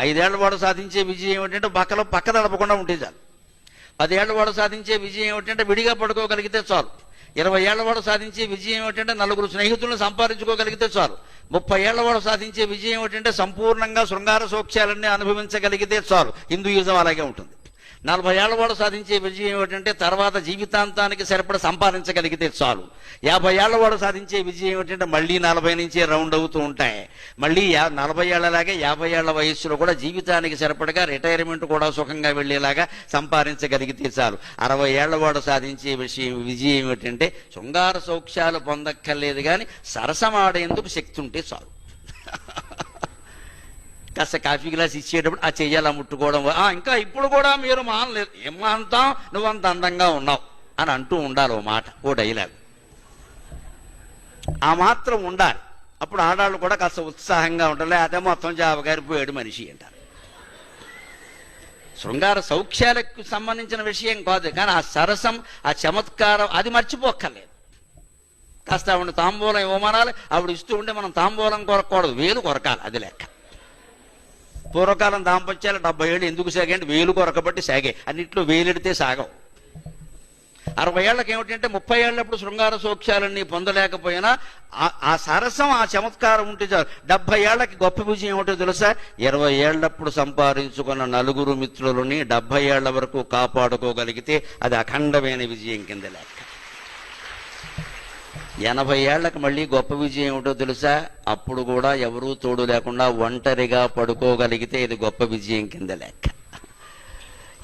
5 ఏళ్ల వాడు సాధించే విజయం ఏమిటంటే పక్క తడపకుండా ఉంటే చాలు. 10 ఏళ్ల వాడు సాధించే విజయం ఏమిటంటే విడిగా పడుకోగలిగితే చాలు. 20 ఏళ్ల వాడు సాధించే విజయం ఏమిటంటే 4 స్నేహితులను సంపాదించుకోగలిగితే చాలు. 30 ఏళ్ల వాడు సాధించే విజయం ఏమిటంటే సంపూర్ణంగా శృంగార సౌఖ్యాలన్నీ అనుభవించగలిగితే చాలు. హిందూయిజం అలాగే ఉంటుంది. 40 ఏళ్ల వాడు సాధించే విజయం ఏమిటంటే తర్వాత జీవితాంతానికి సరిపడ సంపాదించగలిగితే చాలు. 50 ఏళ్ల వాడు సాధించే విజయం ఏమిటంటే మళ్ళీ 40 నుంచే రౌండ్ అవుతూ ఉంటాయి. మళ్ళీ 40 ఏళ్లలాగే 50 ఏళ్ల వయస్సులో కూడా జీవితానికి సరిపడగా రిటైర్మెంట్ కూడా సుఖంగా వెళ్ళేలాగా సంపాదించగలిగితే చాలు. 60 ఏళ్ల వాడు సాధించే విజయం ఏమిటంటే శృంగార సౌఖ్యాలు పొందక్కర్లేదు కానీ సరసమాడేందుకు శక్తి ఉంటే చాలు. కాస్త కాఫీ గ్లాస్ ఇచ్చేటప్పుడు ఆ చెయ్యాలా ముట్టుకోవడం, ఇంకా ఇప్పుడు కూడా మీరు మానలేదు, ఏం మానుతాం, నువ్వు అంత అందంగా ఉన్నావు అని అంటూ ఉండాలి. ఓ మాట, ఓ డైలాగ్ ఆ మాత్రం ఉండాలి. అప్పుడు ఆడాళ్ళు కూడా కాస్త ఉత్సాహంగా ఉంటారు. అదే మొత్తం జాబగారిపోయాడు మనిషి అంటారు. శృంగార సౌఖ్యాలకు సంబంధించిన విషయం కాదు కానీ ఆ సరసం, ఆ చమత్కారం అది మర్చిపోక్కర్లేదు. కాస్త ఆవిడ తాంబూలం ఇవ్వమనాలి, ఆవిడ ఇస్తూ ఉంటే మనం తాంబూలం కొరకూడదు, వేలు కొరకాలి. అది లెక్క. పూర్వకాలం దాంపత్యాలు 70 ఏళ్ళు ఎందుకు సాగంటే వేలు కొరకబట్టి సాగే, అన్నింటిలో వేలెడితే సాగవు. 60 ఏళ్ళకి ఏమిటంటే 30 ఏళ్ళప్పుడు శృంగార సౌఖ్యాలన్నీ పొందలేకపోయినా ఆ సరసం, ఆ చమత్కారం ఉంటే చాలు. 70 ఏళ్ళకి గొప్ప విజయం ఏమిటో తెలుసా? 20 ఏళ్ళప్పుడు సంపాదించుకున్న 4 మిత్రులని 70 ఏళ్ల వరకు కాపాడుకోగలిగితే అది అఖండమైన విజయం కింద లెక్క. 80 ఏళ్లకు మళ్ళీ గొప్ప విజయం ఏమిటో తెలుసా? అప్పుడు కూడా ఎవరూ తోడు లేకుండా ఒంటరిగా పడుకోగలిగితే ఇది గొప్ప విజయం కింద లెక్క.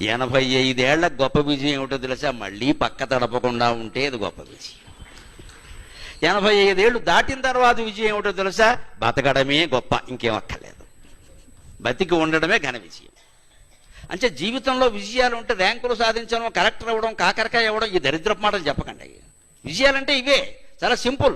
85 ఏళ్లకు గొప్ప విజయం ఏమిటో తెలుసా? మళ్ళీ పక్క తడపకుండా ఉంటే ఇది గొప్ప విజయం. 85 ఏళ్ళు దాటిన తర్వాత విజయం ఏమిటో తెలుసా? బతకడమే గొప్ప, ఇంకేం అక్కర్లేదు. బతికి ఉండడమే ఘన విజయం. అంటే జీవితంలో విజయాలు ఉంటే ర్యాంకులు సాధించడం, కలెక్టర్ అవ్వడం, కాకరకాయ అవ్వడం, ఈ దరిద్రపు మాటలు చెప్పకండి. విజయాలంటే ఇవే, చాలా సింపుల్.